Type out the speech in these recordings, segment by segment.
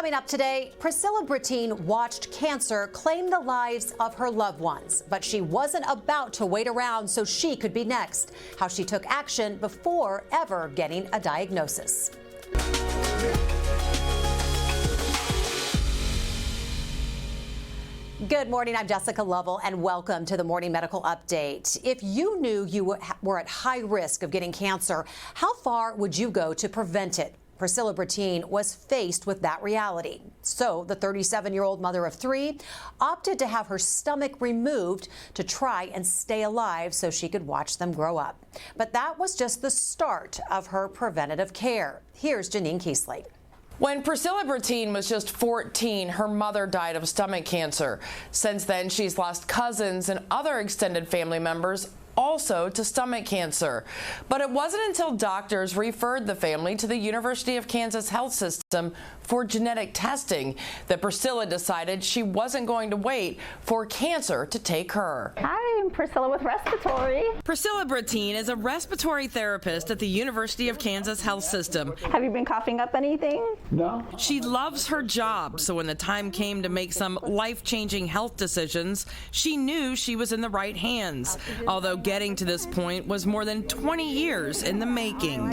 Coming up today, Priscilla Brittine watched cancer claim the lives of her loved ones, but she wasn't about to wait around so she could be next. How she took action before ever getting a diagnosis. Good morning, I'm Jessica Lovell, and welcome to the Morning Medical Update. If you knew you were at high risk of getting cancer, how far would you go to prevent it? Priscilla Brittine was faced with that reality. So the 37-year-old mother of three opted to have her stomach removed to try and stay alive so she could watch them grow up. But that was just the start of her preventative care. Here's Janine Keesley. When Priscilla Brittine was just 14, her mother died of stomach cancer. Since then, she's lost cousins and other extended family members also to stomach cancer. But it wasn't until doctors referred the family to the University of Kansas Health System for genetic testing that Priscilla decided she wasn't going to wait for cancer to take her. Hi, I'm Priscilla with Respiratory. Priscilla Brittine is a respiratory therapist at the University of Kansas Health System. Have you been coughing up anything? No. She loves her job, so when the time came to make some life-changing health decisions, she knew she was in the right hands. Although getting to this point was more than 20 years in the making.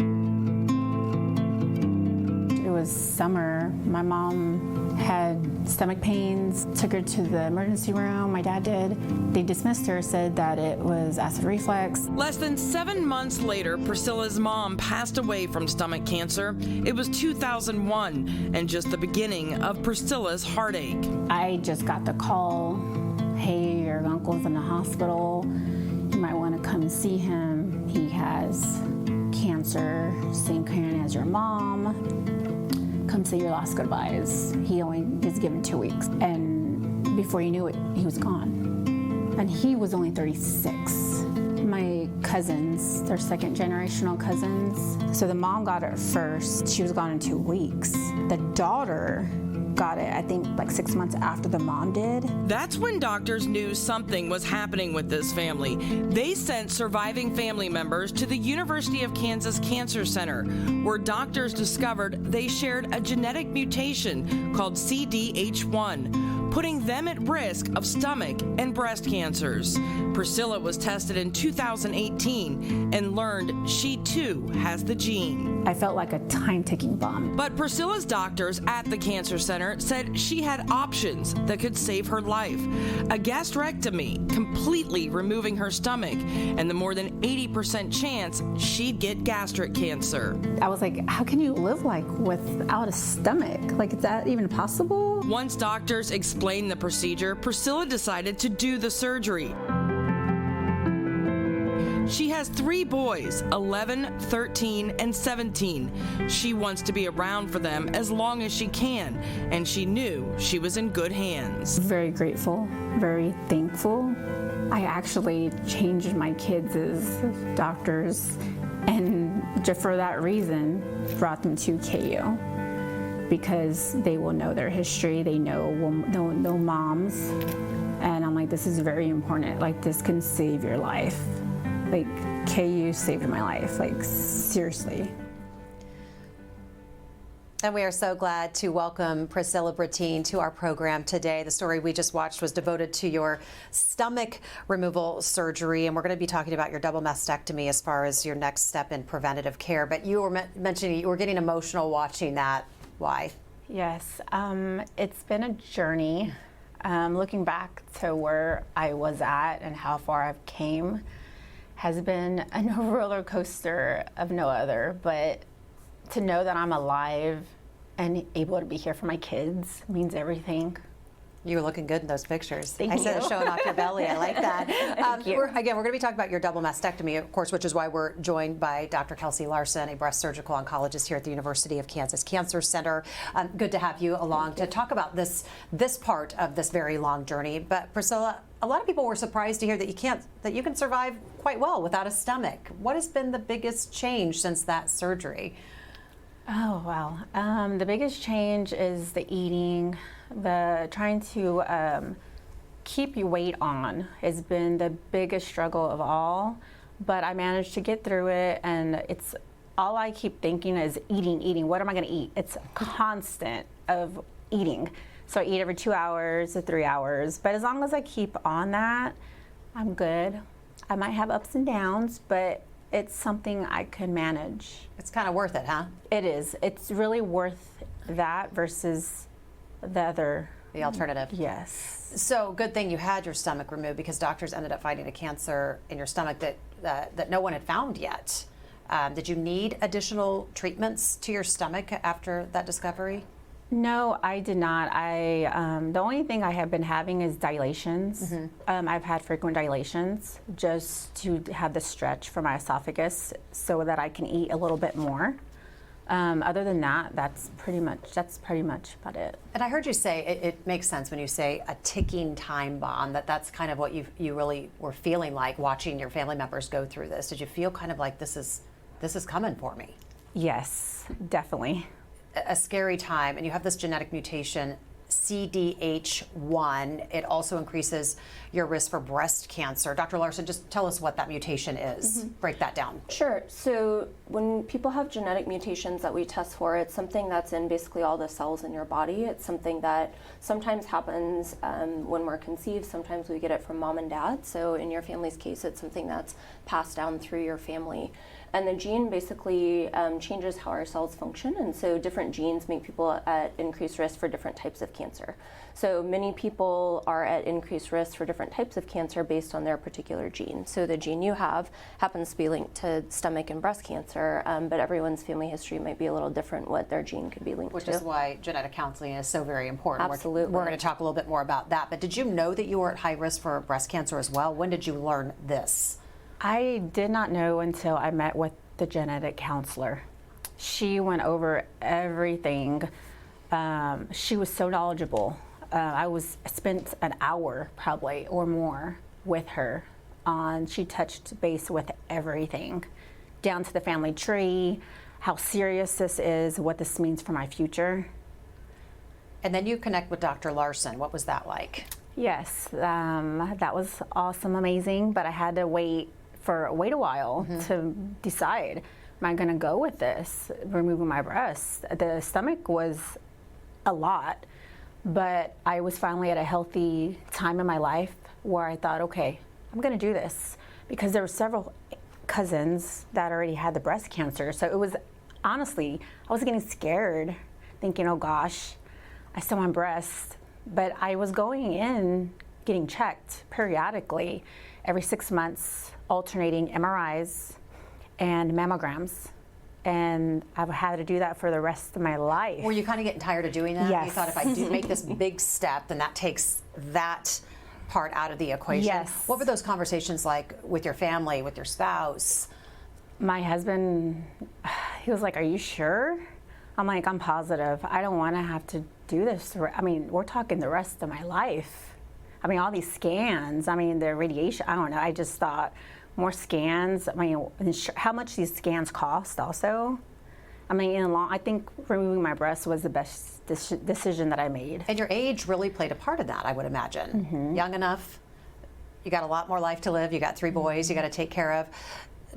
It was summer. My mom had stomach pains, took her to the emergency room. My dad did. They dismissed her, said that it was acid reflux. Less than 7 months later, Priscilla's mom passed away from stomach cancer. It was 2001 and just the beginning of Priscilla's heartache. I just got the call, hey, your uncle's in the hospital. You might want to come see him. He has cancer, same kind as your mom. Come say your last goodbyes. He only is given 2 weeks. And before you knew it, he was gone. And he was only 36. My cousins, they're second generational cousins. So the mom got it first. She was gone in 2 weeks. The daughter got it, I think, like 6 months after the mom did. That's when doctors knew something was happening with this family. They sent surviving family members to the University of Kansas Cancer Center, where doctors discovered they shared a genetic mutation called CDH1, putting them at risk of stomach and breast cancers. Priscilla was tested in 2018 and learned she too has the gene. I felt like a time-ticking bomb. But Priscilla's doctors at the cancer center said she had options that could save her life. A gastrectomy, completely removing her stomach, and the more than 80% chance she'd get gastric cancer. I was like, how can you live like without a stomach? Like, is that even possible? Once doctors explained the procedure, Priscilla decided to do the surgery. She has 3 boys, 11, 13, and 17. She wants to be around for them as long as she can, and she knew she was in good hands. Very grateful, very thankful. I actually changed my kids' doctors, and just for that reason, brought them to KU. Because they will know their history, they know moms, and I'm like, this is very important. Like, this can save your life. Like, KU saved my life, like, seriously. And we are so glad to welcome Priscilla Brittine to our program today. The story we just watched was devoted to your stomach removal surgery, and we're going to be talking about your double mastectomy as far as your next step in preventative care. But you were mentioning you were getting emotional watching that. Why? Yes, it's been a journey. Looking back to where I was at and how far I've came has been a roller coaster of no other, but to know that I'm alive and able to be here for my kids means everything. You were looking good in those pictures. Thank I you. said showing off your belly. I like that. Thank you. We're going to be talking about your double mastectomy, of course, which is why we're joined by Dr. Kelsey Larson, a breast surgical oncologist here at the University of Kansas Cancer Center. Good to have you along to talk about this part of this very long journey. But Priscilla, a lot of people were surprised to hear that you can survive quite well without a stomach. What has been the biggest change since that surgery? Oh, wow. The biggest change is the eating, the trying to keep your weight on has been the biggest struggle of all, but I managed to get through it, and it's all I keep thinking is eating. What am I going to eat? It's constant of eating. So I eat every 2 hours to 3 hours. But as long as I keep on that, I'm good. I might have ups and downs, but it's something I can manage. It's kind of worth it, huh? It is. It's really worth that versus the other. The alternative. Yes. So good thing you had your stomach removed, because doctors ended up finding a cancer in your stomach that no one had found yet. Did you need additional treatments to your stomach after that discovery? No, I did not. The only thing I have been having is dilations. I've had frequent dilations just to have the stretch for my esophagus so that I can eat a little bit more. Other than that, that's pretty much about it. And I heard you say it makes sense when you say a ticking time bomb, that's kind of what you really were feeling like watching your family members go through this. Did you feel kind of like this is coming for me? Yes, definitely. A scary time, and you have this genetic mutation, CDH1. It also increases your risk for breast cancer. Dr. Larson, just tell us what that mutation is. Break that down. Sure. So when people have genetic mutations that we test for, it's something that's in basically all the cells in your body. It's something that sometimes happens when we're conceived. Sometimes we get it from mom and dad. So in your family's case, it's something that's passed down through your family. And the gene basically changes how our cells function, and so different genes make people at increased risk for different types of cancer. So many people are at increased risk for different types of cancer based on their particular gene. So the gene you have happens to be linked to stomach and breast cancer, but everyone's family history might be a little different what their gene could be linked to. Which is why genetic counseling is so very important. Absolutely. We're going to talk a little bit more about that. But did you know that you were at high risk for breast cancer as well? When did you learn this? I did not know until I met with the genetic counselor. She went over everything. She was so knowledgeable. I spent an hour probably or more with her. She touched base with everything, down to the family tree, how serious this is, what this means for my future. And then you connect with Dr. Larson. What was that like? Yes, that was awesome, amazing, but I had to wait a while to decide, am I going to go with this, removing my breast? The stomach was a lot, but I was finally at a healthy time in my life where I thought, okay, I'm going to do this, because there were several cousins that already had the breast cancer. So it was, honestly, I was getting scared, thinking, oh gosh, I still want breasts. But I was going in, getting checked periodically, every 6 months, alternating MRIs and mammograms. And I've had to do that for the rest of my life. Were you kind of getting tired of doing that? Yes. You thought, if I do make this big step, then that takes that part out of the equation. Yes. What were those conversations like with your family, with your spouse? My husband, he was like, are you sure? I'm like, I'm positive. I don't want to have to do this. I mean, we're talking the rest of my life. I mean, all these scans, I mean, the radiation, I don't know. I just thought, more scans. I mean, how much these scans cost also. I mean, I think removing my breast was the best decision that I made. And your age really played a part of that, I would imagine. Young enough, you got a lot more life to live. You got 3 boys you got to take care of.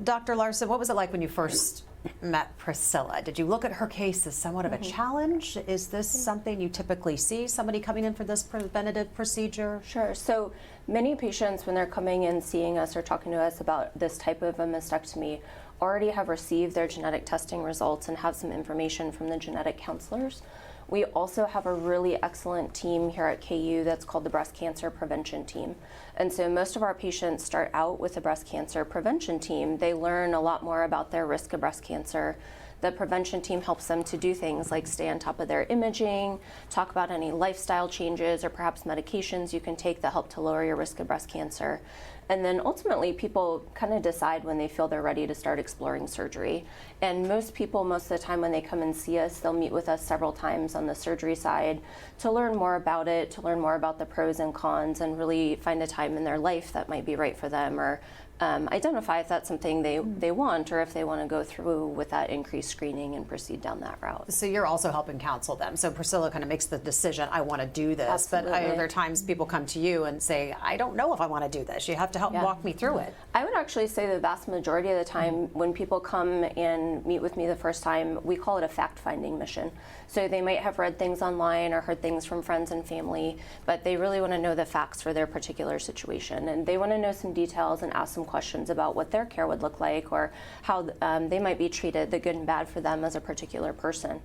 Dr. Larson, what was it like when you first met Priscilla? Did you look at her case as somewhat of a challenge? Is this something you typically see, somebody coming in for this preventative procedure? Sure. So many patients, when they're coming in seeing us or talking to us about this type of a mastectomy, already have received their genetic testing results and have some information from the genetic counselors. We also have a really excellent team here at KU that's called the Breast Cancer Prevention Team. And so most of our patients start out with the breast cancer prevention team. They learn a lot more about their risk of breast cancer. The prevention team helps them to do things like stay on top of their imaging, talk about any lifestyle changes or perhaps medications you can take that help to lower your risk of breast cancer. And then ultimately people kind of decide when they feel they're ready to start exploring surgery. And most people, most of the time when they come and see us, they'll meet with us several times on the surgery side to learn more about it, to learn more about the pros and cons, and really find a time in their life that might be right for them, or identify if that's something they want, or if they want to go through with that increased screening and proceed down that route. So you're also helping counsel them. So Priscilla kind of makes the decision, I want to do this. Absolutely. But there are times people come to you and say, I don't know if I want to do this. You have to help walk me through it. I would actually say the vast majority of the time when people come and meet with me the first time, we call it a fact-finding mission. So they might have read things online or heard things from friends and family, but they really want to know the facts for their particular situation. And they want to know some details and ask some questions about what their care would look like, or how they might be treated, the good and bad for them as a particular person.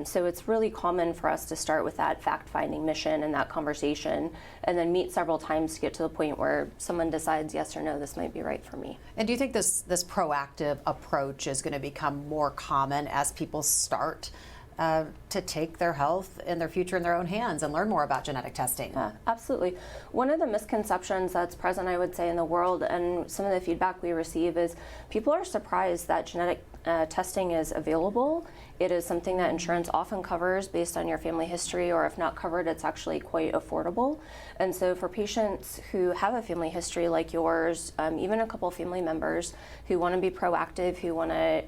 So it's really common for us to start with that fact-finding mission and that conversation, and then meet several times to get to the point where someone decides yes or no, this might be right for me. And do you think this proactive approach is going to become more common as people start to take their health and their future in their own hands and learn more about genetic testing? Yeah, absolutely. One of the misconceptions that's present, I would say, in the world, and some of the feedback we receive, is people are surprised that genetic testing is available. It is something that insurance often covers based on your family history, or if not covered, it's actually quite affordable. And so for patients who have a family history like yours, even a couple family members who want to be proactive, who want to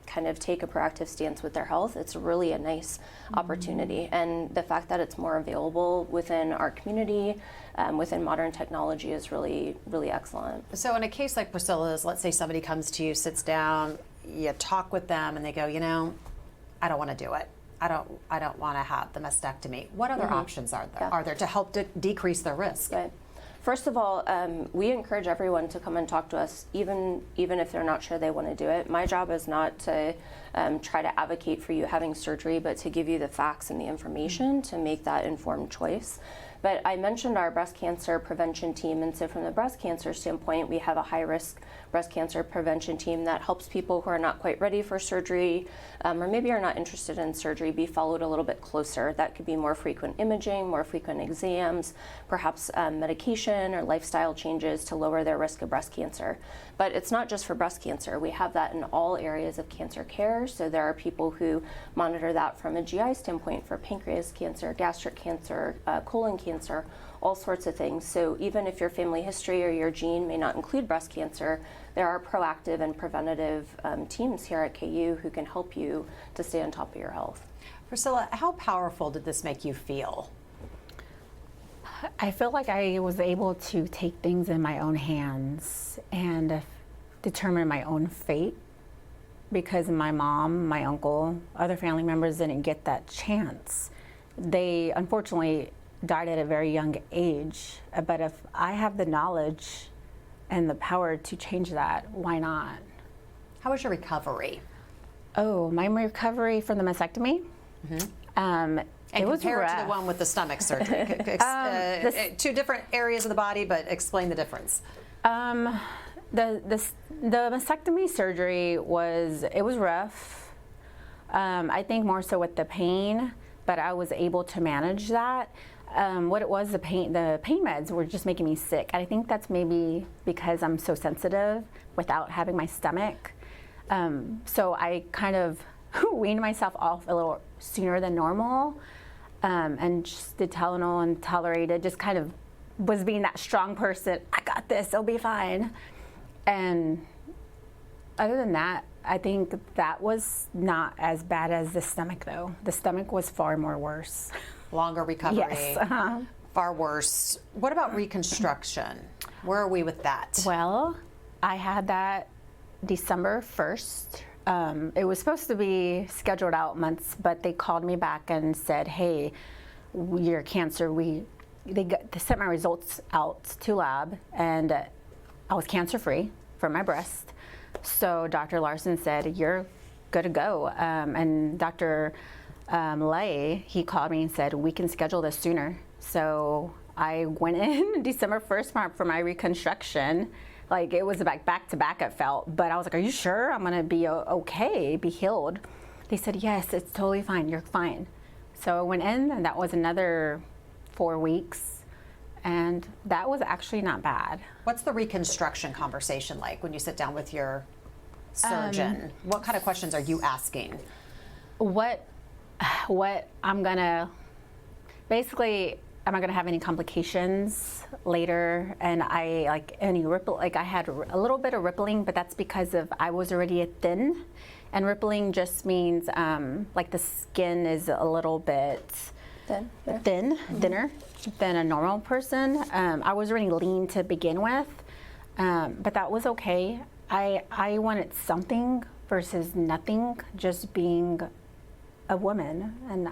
kind of take a proactive stance with their health, it's really a nice opportunity. And the fact that it's more available within our community, within modern technology, is really, really excellent. So in a case like Priscilla's, let's say somebody comes to you, sits down, you talk with them, and they go, I don't want to do it. I don't want to have the mastectomy. What other options are there to help decrease their risk? Right. First of all, we encourage everyone to come and talk to us, even if they're not sure they want to do it. My job is not to try to advocate for you having surgery, but to give you the facts and the information to make that informed choice. But I mentioned our breast cancer prevention team, and so from the breast cancer standpoint, we have a high-risk breast cancer prevention team that helps people who are not quite ready for surgery, or maybe are not interested in surgery, be followed a little bit closer. That could be more frequent imaging, more frequent exams, perhaps medication or lifestyle changes to lower their risk of breast cancer. But it's not just for breast cancer. We have that in all areas of cancer care. So there are people who monitor that from a GI standpoint for pancreas cancer, gastric cancer, colon cancer, all sorts of things. So even if your family history or your gene may not include breast cancer, there are proactive and preventative teams here at KU who can help you to stay on top of your health. Priscilla, how powerful did this make you feel? I feel like I was able to take things in my own hands and determine my own fate, because my mom, my uncle, other family members didn't get that chance. They unfortunately died at a very young age, but if I have the knowledge and the power to change that, why not? How was your recovery? Oh, my recovery from the mastectomy? And it was compared rough. to the one with the stomach surgery. Two different areas of the body, but explain the difference. The mastectomy surgery was rough. I think more so with the pain, but I was able to manage that. What it was, the pain meds were just making me sick. And I think that's maybe because I'm so sensitive without having my stomach. So I kind of weaned myself off a little sooner than normal, and just did Tylenol and tolerated, just kind of was being that strong person. I got this, it'll be fine. And other than that, I think that was not as bad as the stomach, though. The stomach was far more worse. Longer recovery. Yes. Far worse. What about reconstruction? Where are we with that? Well, I had that December 1st. It was supposed to be scheduled out months, but they called me back and said, hey, your cancer, they sent my results out to lab, and I was cancer-free for my breast. So Dr. Larson said, you're good to go. And Dr. Lay, he called me and said, we can schedule this sooner. So I went in December 1st for my reconstruction. Like, it was back to back, it felt. But I was like, are you sure I'm gonna be okay, be healed? They said, yes, it's totally fine, you're fine. So I went in, and that was another 4 weeks. And that was actually not bad. What's the reconstruction conversation like when you sit down with your surgeon? What kind of questions are you asking? What I'm gonna, basically, am I going to have any complications later? And I I had a little bit of rippling, but that's because of I was already thin, and rippling just means like the skin is a little bit thinner than a normal person. I was already lean to begin with, but that was okay. I wanted something versus nothing, just being a woman, and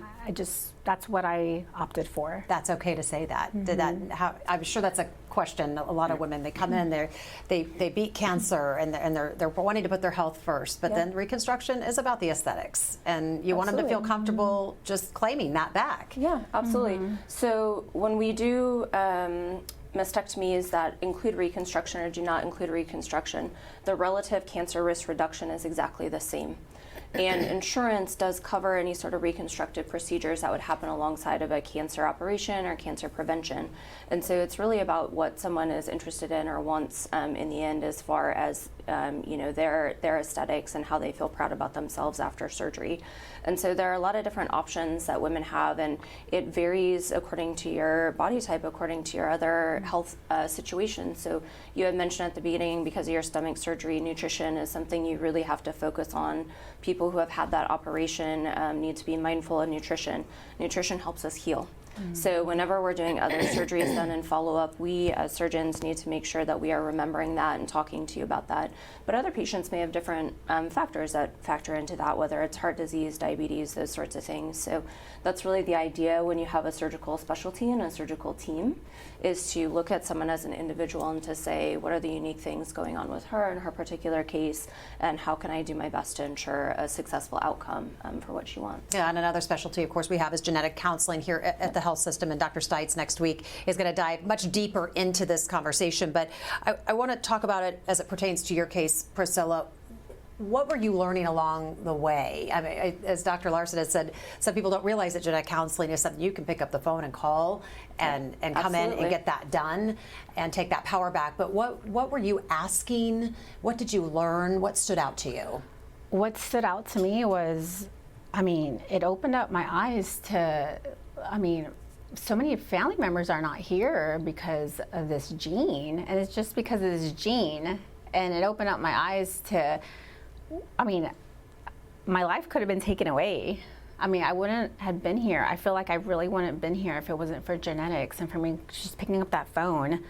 that's what I opted for. That's okay to say that. Did that? I'm sure that's a question. A lot of women, they come in, they beat cancer, and they're wanting to put their health first. But then reconstruction is about the aesthetics, and you want them to feel comfortable just claiming that back. Yeah, absolutely. So when we do mastectomies that include reconstruction or do not include reconstruction, the relative cancer risk reduction is exactly the same. And insurance does cover any sort of reconstructive procedures that would happen alongside of a cancer operation or cancer prevention. And so it's really about what someone is interested in or wants in the end, as far as their aesthetics and how they feel proud about themselves after surgery. And so there are a lot of different options that women have, and it varies according to your body type, according to your other health situations. So you had mentioned at the beginning, because of your stomach surgery, nutrition is something you really have to focus on. People who have had that operation need to be mindful of nutrition. Nutrition helps us heal. So whenever we're doing other surgeries done in follow-up, we as surgeons need to make sure that we are remembering that and talking to you about that. But other patients may have different factors that factor into that, whether it's heart disease, diabetes, those sorts of things. So that's really the idea when you have a surgical specialty and a surgical team, is to look at someone as an individual and to say, what are the unique things going on with her in her particular case, and how can I do my best to ensure a successful outcome for what she wants. Yeah, and another specialty, of course, we have is genetic counseling here at the health system, and Dr. Stites next week is going to dive much deeper into this conversation. But I want to talk about it as it pertains to your case, Priscilla. What were you learning along the way? I mean, as Dr. Larson has said, some people don't realize that genetic counseling is something you can pick up the phone and call and come in and get that done and take that power back. But what were you asking? What did you learn? What stood out to you? What stood out to me was, it opened up my eyes to, so many family members are not here because of this gene, and it's just because of this gene. And it opened up my eyes to, my life could have been taken away. I wouldn't have been here. I feel like I really wouldn't have been here if it wasn't for genetics and for me just picking up that phone,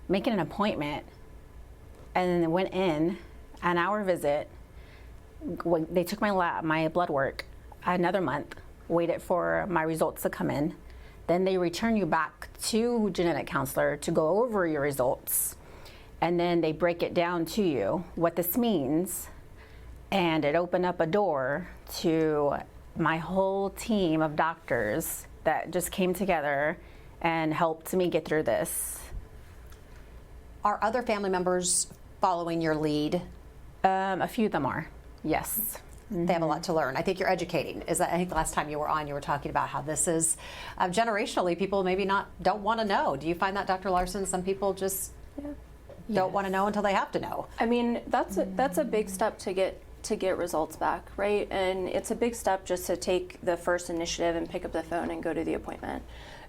making an appointment, and then went in, an hour visit. They took my blood work, another month, waited for my results to come in. Then they return you back to genetic counselor to go over your results. And then they break it down to you, what this means. And it opened up a door to my whole team of doctors that just came together and helped me get through this. Are other family members following your lead? A few of them are, yes. They have a lot to learn. I think you're educating. I think the last time you were on, you were talking about how this is generationally, people maybe don't want to know. Do you find that, Dr. Larson? Some people just don't want to know until they have to know. That's a big step to get results back, right? And it's a big step just to take the first initiative and pick up the phone and go to the appointment.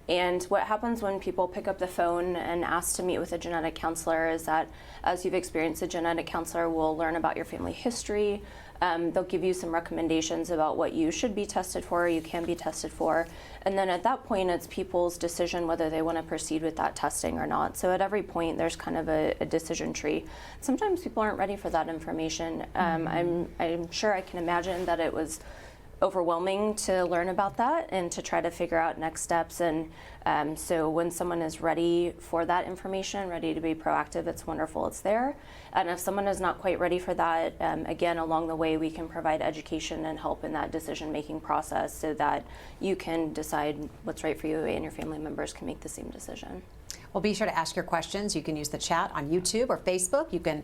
And what happens when people pick up the phone and ask to meet with a genetic counselor is that, as you've experienced, a genetic counselor will learn about your family history. They'll give you some recommendations about what you should be tested for, or you can be tested for. And then at that point, it's people's decision whether they want to proceed with that testing or not. So at every point, there's kind of a decision tree. Sometimes people aren't ready for that information. I'm sure I can imagine that it was overwhelming to learn about that and to try to figure out next steps. And so when someone is ready for that information, ready to be proactive, it's wonderful, it's there. And if someone is not quite ready for that, again, along the way, we can provide education and help in that decision-making process so that you can decide what's right for you and your family members can make the same decision. Well, be sure to ask your questions. You can use the chat on YouTube or Facebook. You can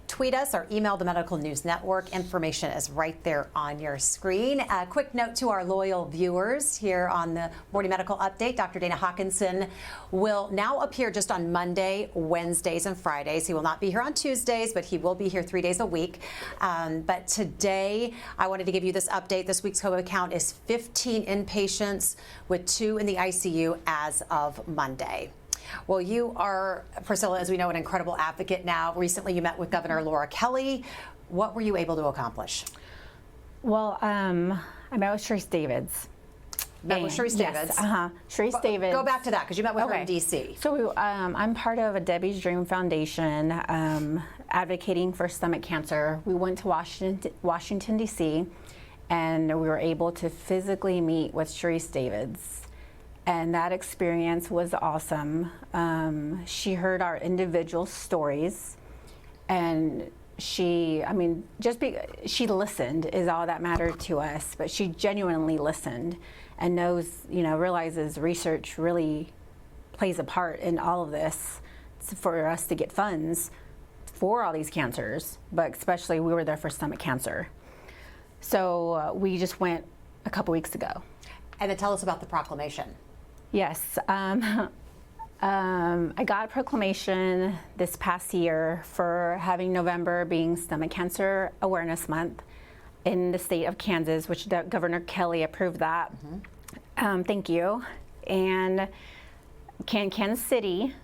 tweet us or email the Medical News Network. Information is right there on your screen. A quick note to our loyal viewers here on the Morning Medical Update. Dr. Dana Hawkinson will now appear just on Monday, Wednesdays, and Fridays. He will not be here on Tuesdays, but he will be here 3 days a week. But today, I wanted to give you this update. This week's COVID count is 15 inpatients with 2 in the ICU as of Monday. Well, you are, Priscilla, as we know, an incredible advocate now. Recently, you met with Governor Laura Kelly. What were you able to accomplish? Well, I met with Sharice Davids. Met with Sharice Davids? Yes, Sharice Davids. Go back to that, because you met with her in D.C. So I'm part of a Debbie's Dream Foundation advocating for stomach cancer. We went to Washington, D.C., and we were able to physically meet with Sharice Davids. And that experience was awesome. She heard our individual stories, and she listened is all that mattered to us, but she genuinely listened and realizes research really plays a part in all of this for us to get funds for all these cancers, but especially we were there for stomach cancer. So we just went a couple weeks ago. And then tell us about the proclamation. Yes, I got a proclamation this past year for having November being Stomach Cancer Awareness Month in the state of Kansas, which Governor Kelly approved that. Thank you. And Kansas City,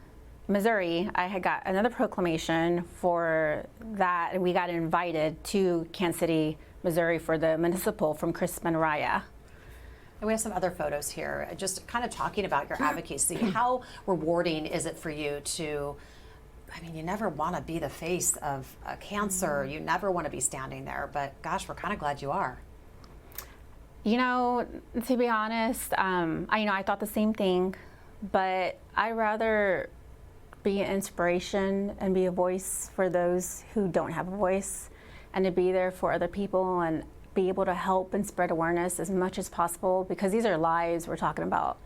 Missouri, I had got another proclamation for that, and we got invited to Kansas City, Missouri for the municipal from Chris Manraya. And we have some other photos here, just kind of talking about your advocacy. How rewarding is it for you to, you never want to be the face of cancer. You never want to be standing there, but gosh, we're kind of glad you are. To be honest, I thought the same thing, but I'd rather be an inspiration and be a voice for those who don't have a voice, and to be there for other people and be able to help and spread awareness as much as possible, because these are lives we're talking about.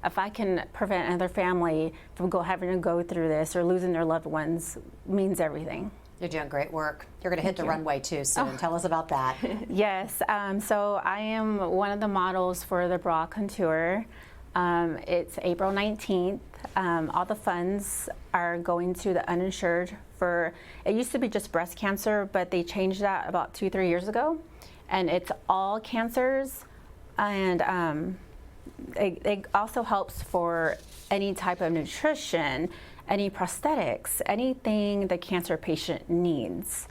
If I can prevent another family from having to go through this or losing their loved ones, means everything. You're doing great work. You're going to hit the runway too soon. Tell us about that. Yes, so I am one of the models for the Bra Couture. It's April 19th. All the funds are going to the uninsured it used to be just breast cancer, but they changed that about 2-3 years ago. And it's all cancers, and it also helps for any type of nutrition, any prosthetics, anything the cancer patient needs.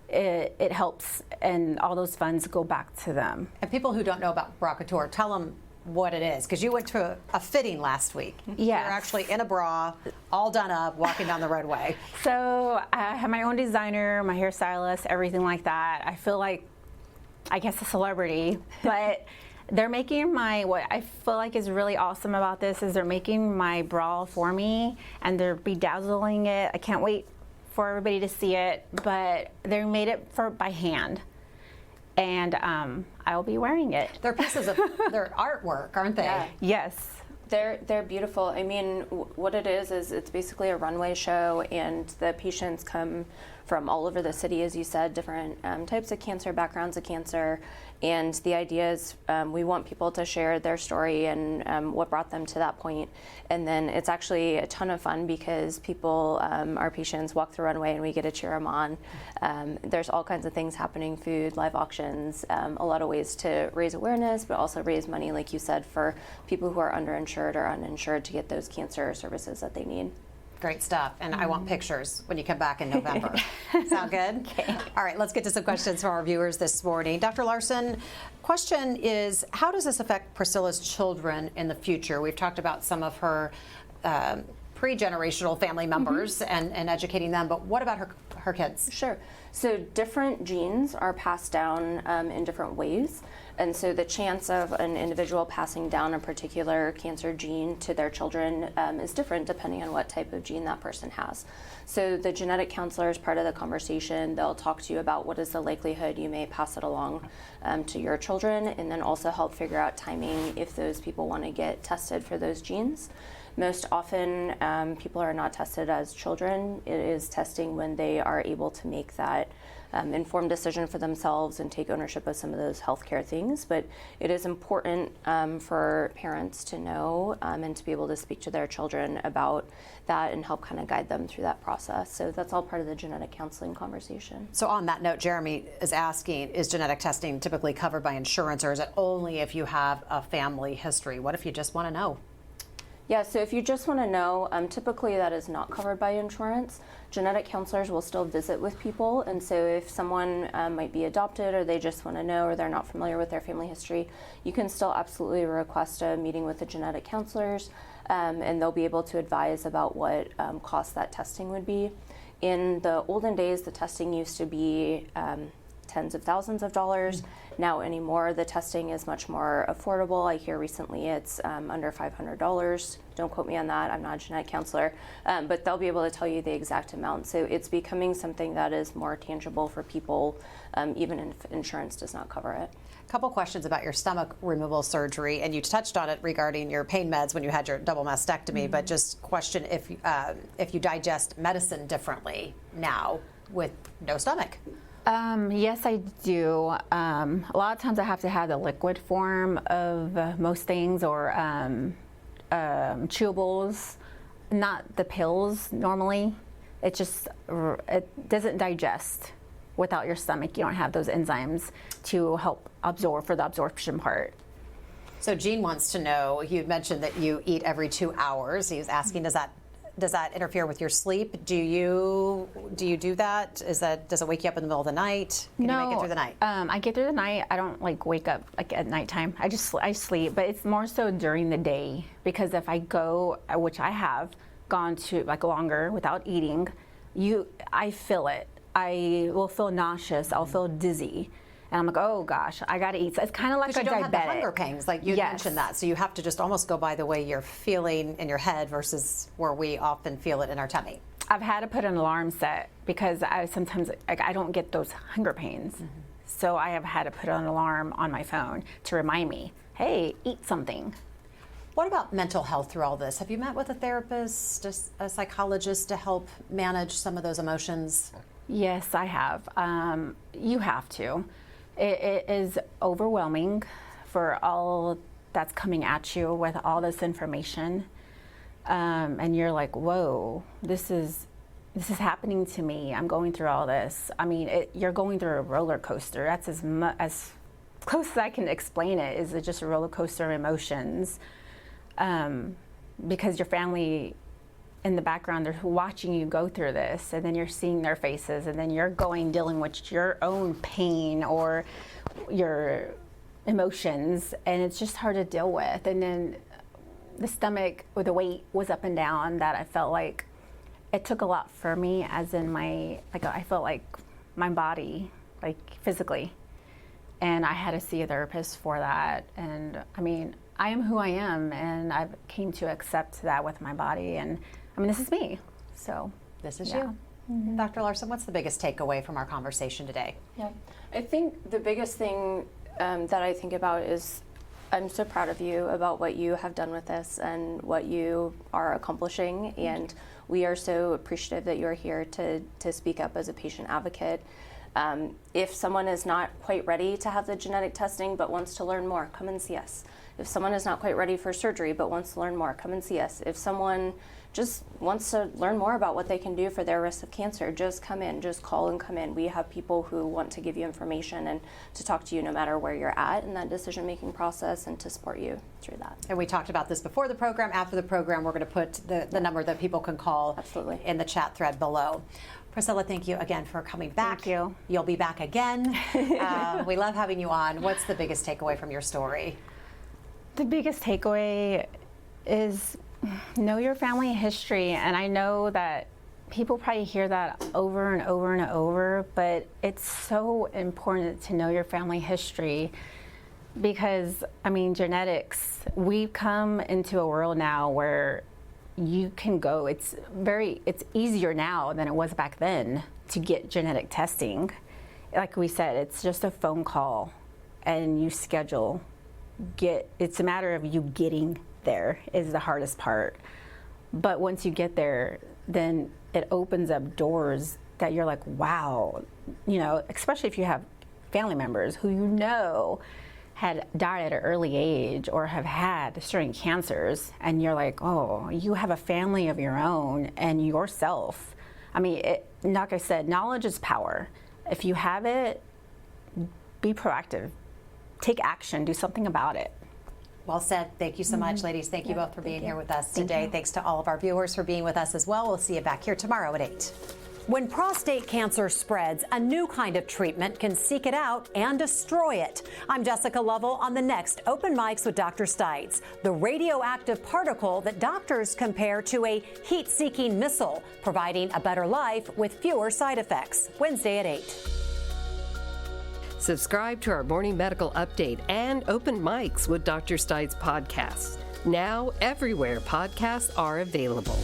It helps, and all those funds go back to them. And people who don't know about Bra Couture, tell them what it is, because you went to a fitting last week. Yes. You're actually in a bra, all done up, walking down the roadway. So I have my own designer, my hairstylist, everything like that. I feel like, I guess, a celebrity, but they're making what I feel like is really awesome about this is they're making my bra for me, and they're bedazzling it. I can't wait for everybody to see it, but they made it by hand, and I'll be wearing it. They're pieces of their artwork, aren't they? Yeah. Yes. They're beautiful. What it is it's basically a runway show, and the patients come from all over the city, as you said, different types of cancer, backgrounds of cancer. And the idea is we want people to share their story and what brought them to that point. And then it's actually a ton of fun because people, our patients, walk the runway and we get to cheer them on. There's all kinds of things happening, food, live auctions, a lot of ways to raise awareness, but also raise money, like you said, for people who are underinsured or uninsured to get those cancer services that they need. Great stuff. And I want pictures when you come back in November. Sound good? Okay. All right, let's get to some questions from our viewers this morning. Dr. Larson, question is, how does this affect Priscilla's children in the future? We've talked about some of her pre-generational family members and educating them, but what about her kids? Sure. So different genes are passed down in different ways. And so the chance of an individual passing down a particular cancer gene to their children is different depending on what type of gene that person has. So the genetic counselor is part of the conversation. They'll talk to you about what is the likelihood you may pass it along to your children, and then also help figure out timing if those people want to get tested for those genes. Most often, people are not tested as children. It is testing when they are able to make that informed decision for themselves and take ownership of some of those healthcare things. But it is important for parents to know and to be able to speak to their children about that and help kind of guide them through that process. So that's all part of the genetic counseling conversation. So on that note, Jeremy is asking, is genetic testing typically covered by insurance, or is it only if you have a family history? What if you just want to know? Yeah, so if you just want to know, typically that is not covered by insurance. Genetic counselors will still visit with people, and so if someone might be adopted, or they just want to know, or they're not familiar with their family history, you can still absolutely request a meeting with the genetic counselors, and they'll be able to advise about what cost that testing would be. In the olden days, the testing used to be tens of thousands of dollars. Now anymore, the testing is much more affordable. I hear recently it's under $500. Don't quote me on that. I'm not a genetic counselor, but they'll be able to tell you the exact amount. So it's becoming something that is more tangible for people, even if insurance does not cover it. Couple questions about your stomach removal surgery, and you touched on it regarding your pain meds when you had your double mastectomy, but just question if you digest medicine differently now with no stomach. Yes, I do. A lot of times I have to have the liquid form of most things, or chewables, not the pills normally. It doesn't digest without your stomach. You don't have those enzymes to help absorb for the absorption part. So Jean wants to know, you mentioned that you eat every 2 hours. He was asking, does that interfere with your sleep? Do you do that? Does it wake you up in the middle of the night? Can you make it through the night? I get through the night. I don't wake up at nighttime. I sleep, but it's more so during the day, because if I go, which I have gone to longer without eating, I feel it. I will feel nauseous. I'll feel dizzy. And I'm like, oh gosh, I gotta eat. So it's kind of like a diabetic. You don't have the hunger pangs, like you Yes. mentioned that. So you have to just almost go by the way you're feeling in your head versus where we often feel it in our tummy. I've had to put an alarm set because I sometimes I don't get those hunger pains. Mm-hmm. So I have had to put an alarm on my phone to remind me, hey, eat something. What about mental health through all this? Have you met with a therapist, a psychologist to help manage some of those emotions? Yes, I have. You have to. It is overwhelming for all that's coming at you with all this information, and you're like, "Whoa, this is happening to me. I'm going through all this." I mean, you're going through a roller coaster. That's as close as I can explain it. Is it just a roller coaster of emotions? Because your family in the background, they're watching you go through this, and then you're seeing their faces, and then you're dealing with your own pain or your emotions, and it's just hard to deal with. And then the stomach, or the weight was up and down, that I felt like it took a lot for me, as in I felt like my body, physically, and I had to see a therapist for that. And I mean, I am who I am, and I came to accept that with my body, and I mean, this is me, so. This is yeah. you. Mm-hmm. Dr. Larson, what's the biggest takeaway from our conversation today? Yeah, I think the biggest thing that I think about is I'm so proud of you about what you have done with this and what you are accomplishing, and we are so appreciative that you're here to speak up as a patient advocate. If someone is not quite ready to have the genetic testing but wants to learn more, come and see us. If someone is not quite ready for surgery but wants to learn more, come and see us. If someone just wants to learn more about what they can do for their risk of cancer, just come in, just call and come in. We have people who want to give you information and to talk to you no matter where you're at in that decision-making process, and to support you through that. And we talked about this before the program. After the program, we're going to put the number that people can call Absolutely. In the chat thread below. Priscilla, thank you again for coming back. Thank you. You'll be back again. We love having you on. What's the biggest takeaway from your story? The biggest takeaway is know your family history. And I know that people probably hear that over and over and over, but it's so important to know your family history. Because, I mean, genetics, we've come into a world now where you can go, it's easier now than it was back then to get genetic testing. Like we said, it's just a phone call and you schedule. It's a matter of you getting there is the hardest part. But once you get there, then it opens up doors that you're like, wow, you know, especially if you have family members who you know had died at an early age or have had certain cancers, and you're like, oh, you have a family of your own and yourself. I mean, like I said, knowledge is power. If you have it, be proactive. Take action, do something about it. Well said. Thank you so much, ladies. Thank you both for being here with us today. Thanks to all of our viewers for being with us as well. We'll see you back here tomorrow at 8. When prostate cancer spreads, a new kind of treatment can seek it out and destroy it. I'm Jessica Lovell on the next Open Mics with Dr. Stites, the radioactive particle that doctors compare to a heat-seeking missile, providing a better life with fewer side effects. Wednesday at 8. Subscribe to our morning medical update and Open Mics with Dr. Stites podcasts. Now, everywhere podcasts are available.